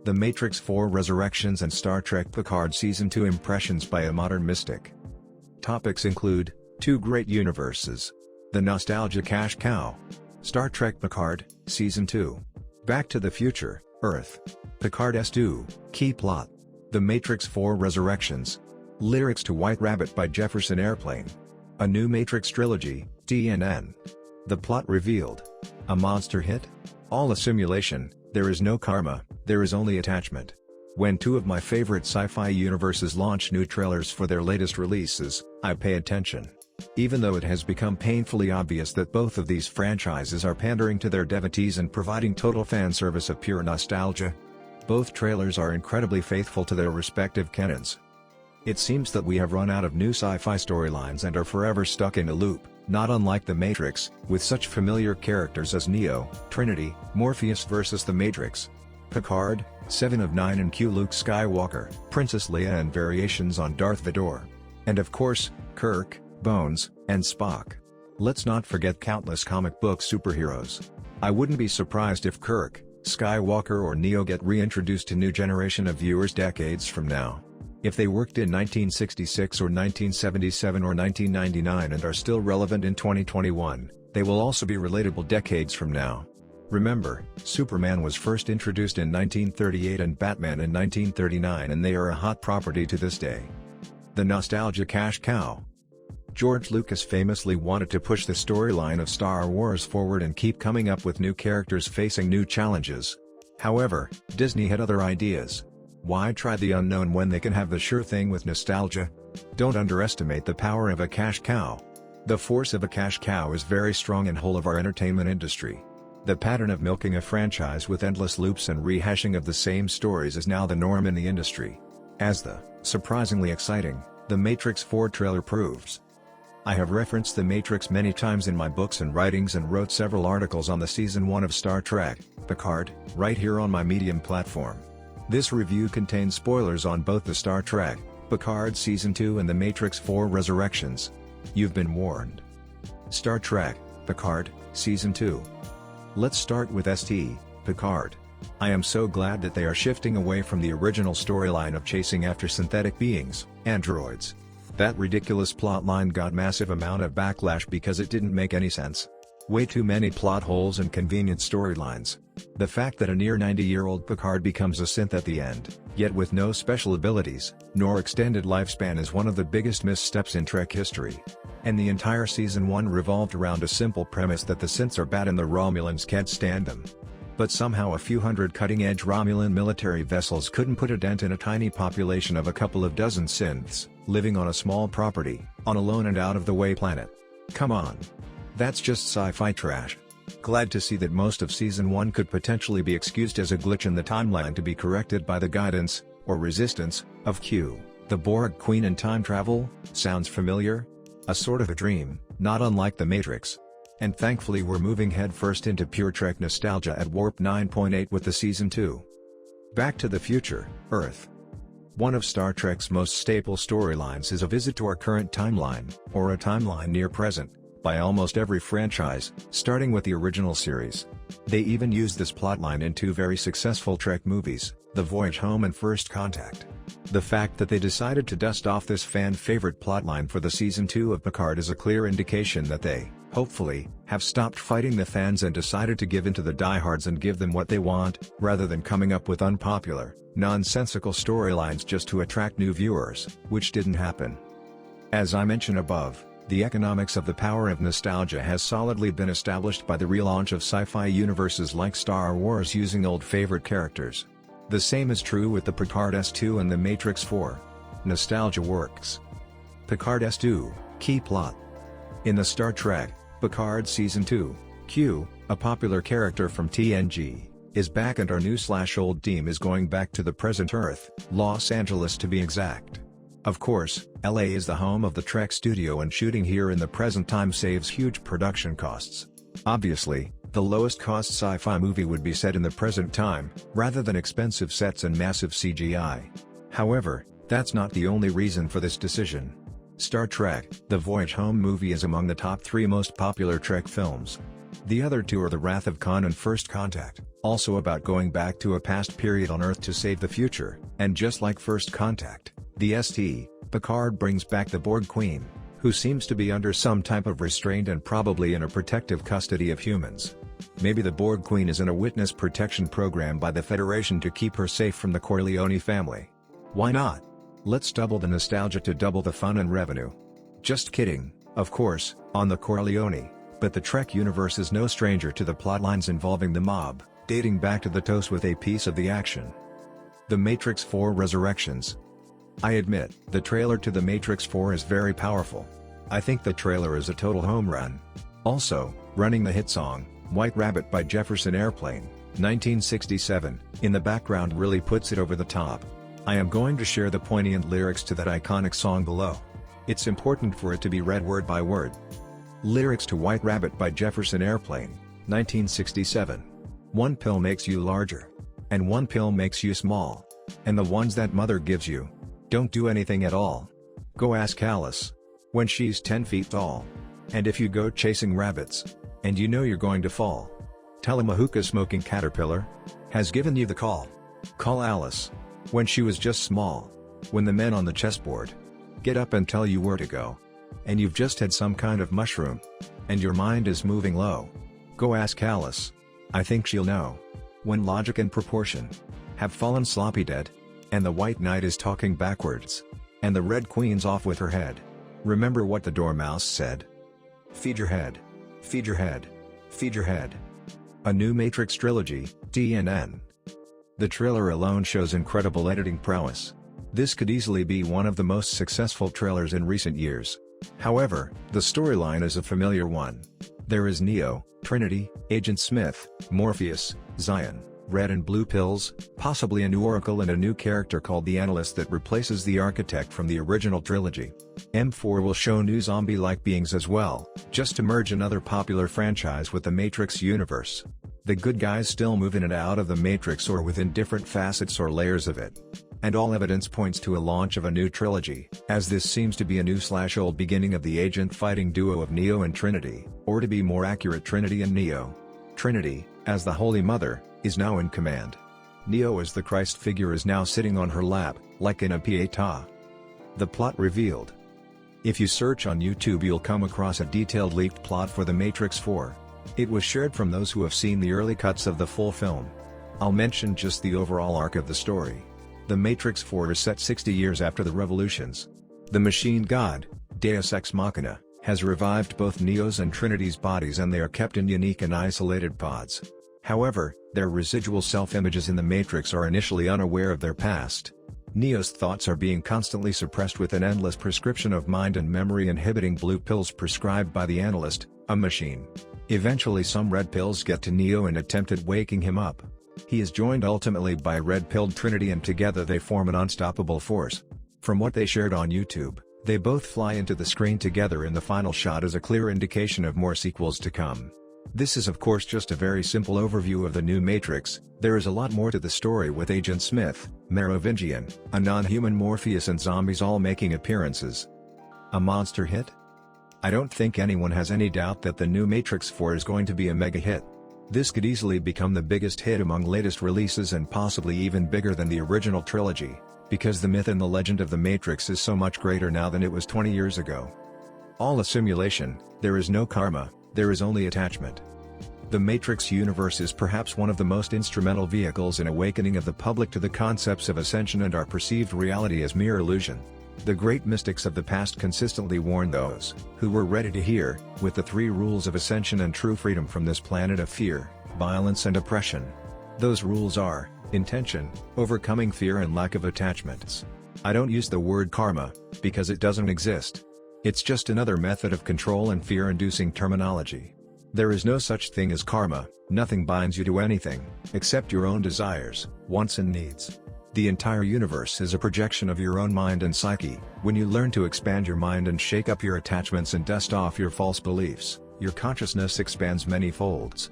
The Matrix 4 Resurrections and Star Trek Picard Season 2 Impressions by a Modern Mystic. Topics include, two great universes. The nostalgia cash cow. Star Trek Picard, Season 2. Back to the Future, Earth. Picard S2, key plot. The Matrix 4 Resurrections. Lyrics to White Rabbit by Jefferson Airplane. A new Matrix Trilogy, TNN. The plot revealed. A monster hit? All a simulation, there is no karma, there is only attachment. When two of my favorite sci-fi universes launch new trailers for their latest releases, I pay attention. Even though it has become painfully obvious that both of these franchises are pandering to their devotees and providing total fan service of pure nostalgia, both trailers are incredibly faithful to their respective canons. It seems that we have run out of new sci-fi storylines and are forever stuck in a loop, not unlike The Matrix, with such familiar characters as Neo, Trinity, Morpheus versus The Matrix, Picard, 7 of 9 and Q, Luke Skywalker, Princess Leia and variations on Darth Vader. And of course, Kirk, Bones, and Spock. Let's not forget countless comic book superheroes. I wouldn't be surprised if Kirk, Skywalker or Neo get reintroduced to new generation of viewers decades from now. If they worked in 1966 or 1977 or 1999 and are still relevant in 2021, they will also be relatable decades from now. Remember, Superman was first introduced in 1938 and Batman in 1939, and they are a hot property to this day. The nostalgia cash cow. George Lucas famously wanted to push the storyline of Star Wars forward and keep coming up with new characters facing new challenges. However, Disney had other ideas. Why try the unknown when they can have the sure thing with nostalgia? Don't underestimate the power of a cash cow. The force of a cash cow is very strong in whole of our entertainment industry. The pattern of milking a franchise with endless loops and rehashing of the same stories is now the norm in the industry. As the surprisingly exciting The Matrix 4 trailer proves. I have referenced The Matrix many times in my books and writings and wrote several articles on the Season 1 of Star Trek, Picard, right here on my Medium platform. This review contains spoilers on both the Star Trek, Picard Season 2 and The Matrix 4 Resurrections. You've been warned. Star Trek, Picard, Season 2. Let's start with St. Picard. I am so glad that they are shifting away from the original storyline of chasing after synthetic beings, androids. That ridiculous plotline got massive amount of backlash because it didn't make any sense. Way too many plot holes and convenient storylines. The fact that a near 90-year-old Picard becomes a synth at the end, yet with no special abilities, nor extended lifespan, is one of the biggest missteps in Trek history. And the entire Season 1 revolved around a simple premise that the synths are bad and the Romulans can't stand them. But somehow a few hundred cutting-edge Romulan military vessels couldn't put a dent in a tiny population of a couple of dozen synths, living on a small property, on a lone and out-of-the-way planet. Come on. That's just sci-fi trash. Glad to see that most of Season 1 could potentially be excused as a glitch in the timeline to be corrected by the guidance, or resistance, of Q. The Borg Queen and time travel, sounds familiar? A sort of a dream, not unlike The Matrix. And thankfully we're moving headfirst into pure Trek nostalgia at Warp 9.8 with the Season 2. Back to the Future, Earth. One of Star Trek's most staple storylines is a visit to our current timeline, or a timeline near present, by almost every franchise, starting with the original series. They even used this plotline in two very successful Trek movies, The Voyage Home and First Contact. The fact that they decided to dust off this fan-favorite plotline for the Season 2 of Picard is a clear indication that they, hopefully, have stopped fighting the fans and decided to give in to the diehards and give them what they want, rather than coming up with unpopular, nonsensical storylines just to attract new viewers, which didn't happen. As I mentioned above, the economics of the power of nostalgia has solidly been established by the relaunch of sci-fi universes like Star Wars using old favorite characters. The same is true with the Picard S2 and The Matrix 4. Nostalgia works. Picard S2, key plot. In the Star Trek, Picard Season 2, Q, a popular character from TNG, is back and our new/old team is going back to the present Earth, Los Angeles to be exact. Of course, LA is the home of the Trek studio and shooting here in the present time saves huge production costs. Obviously, the lowest cost sci-fi movie would be set in the present time, rather than expensive sets and massive CGI. However, that's not the only reason for this decision. Star Trek, The Voyage Home movie is among the top 3 most popular Trek films. The other two are The Wrath of Khan and First Contact, also about going back to a past period on Earth to save the future, and just like First Contact, the ST, Picard brings back the Borg Queen, who seems to be under some type of restraint and probably in a protective custody of humans. Maybe the Borg Queen is in a witness protection program by the Federation to keep her safe from the Corleone family. Why not? Let's double the nostalgia to double the fun and revenue. Just kidding, of course, on the Corleone, but the Trek universe is no stranger to the plotlines involving the mob, dating back to the TOS with a piece of the action. The Matrix 4 Resurrections. I admit, the trailer to The Matrix 4 is very powerful. I think the trailer is a total home run. Also, running the hit song, White Rabbit by Jefferson Airplane, 1967, in the background really puts it over the top. I am going to share the poignant lyrics to that iconic song below. It's important for it to be read word by word. Lyrics to White Rabbit by Jefferson Airplane, 1967. One pill makes you larger. And one pill makes you small. And the ones that mother gives you don't do anything at all. Go ask Alice. When she's 10 feet tall. And if you go chasing rabbits, and you know you're going to fall, tell him a hookah-smoking caterpillar has given you the call. Call Alice. When she was just small. When the men on the chessboard get up and tell you where to go. And you've just had some kind of mushroom. And your mind is moving low. Go ask Alice. I think she'll know. When logic and proportion have fallen sloppy dead. And the White Knight is talking backwards. And the Red Queen's off with her head. Remember what the Dormouse said? Feed your head. Feed your head. Feed your head. A new Matrix Trilogy, TNN. The trailer alone shows incredible editing prowess. This could easily be one of the most successful trailers in recent years. However, the storyline is a familiar one. There is Neo, Trinity, Agent Smith, Morpheus, Zion, Red and Blue pills, possibly a new Oracle and a new character called the Analyst that replaces the Architect from the original trilogy. M4 will show new zombie-like beings as well, just to merge another popular franchise with the Matrix universe. The good guys still move in and out of the Matrix or within different facets or layers of it. And all evidence points to a launch of a new trilogy, as this seems to be a new/old beginning of the agent-fighting duo of Neo and Trinity, or to be more accurate Trinity and Neo. Trinity, as the Holy Mother, is now in command. Neo as the Christ figure is now sitting on her lap, like in a Pietà. The plot revealed. If you search on YouTube you'll come across a detailed leaked plot for The Matrix 4. It was shared from those who have seen the early cuts of the full film. I'll mention just the overall arc of the story. The Matrix 4 is set 60 years after the revolutions. The machine god, Deus Ex Machina, has revived both Neo's and Trinity's bodies and they are kept in unique and isolated pods. However, their residual self-images in the Matrix are initially unaware of their past. Neo's thoughts are being constantly suppressed with an endless prescription of mind and memory-inhibiting blue pills prescribed by the Analyst, a machine. Eventually some red pills get to Neo and attempt at waking him up. He is joined ultimately by red-pilled Trinity and together they form an unstoppable force. From what they shared on YouTube, they both fly into the screen together in the final shot as a clear indication of more sequels to come. This is of course just a very simple overview of the new Matrix. There is a lot more to the story with Agent Smith, Merovingian, a non-human Morpheus and zombies all making appearances. A monster hit? I don't think anyone has any doubt that the new Matrix 4 is going to be a mega hit. This could easily become the biggest hit among latest releases and possibly even bigger than the original trilogy, because the myth and the legend of the Matrix is so much greater now than it was 20 years ago. All a simulation, there is no karma, there is only attachment. The Matrix universe is perhaps one of the most instrumental vehicles in awakening of the public to the concepts of ascension and our perceived reality as mere illusion. The great mystics of the past consistently warned those who were ready to hear, with the 3 rules of ascension and true freedom from this planet of fear, violence and oppression. Those rules are, intention, overcoming fear and lack of attachments. I don't use the word karma, because it doesn't exist. It's just another method of control and fear-inducing terminology. There is no such thing as karma, nothing binds you to anything, except your own desires, wants and needs. The entire universe is a projection of your own mind and psyche. When you learn to expand your mind and shake up your attachments and dust off your false beliefs, your consciousness expands many folds.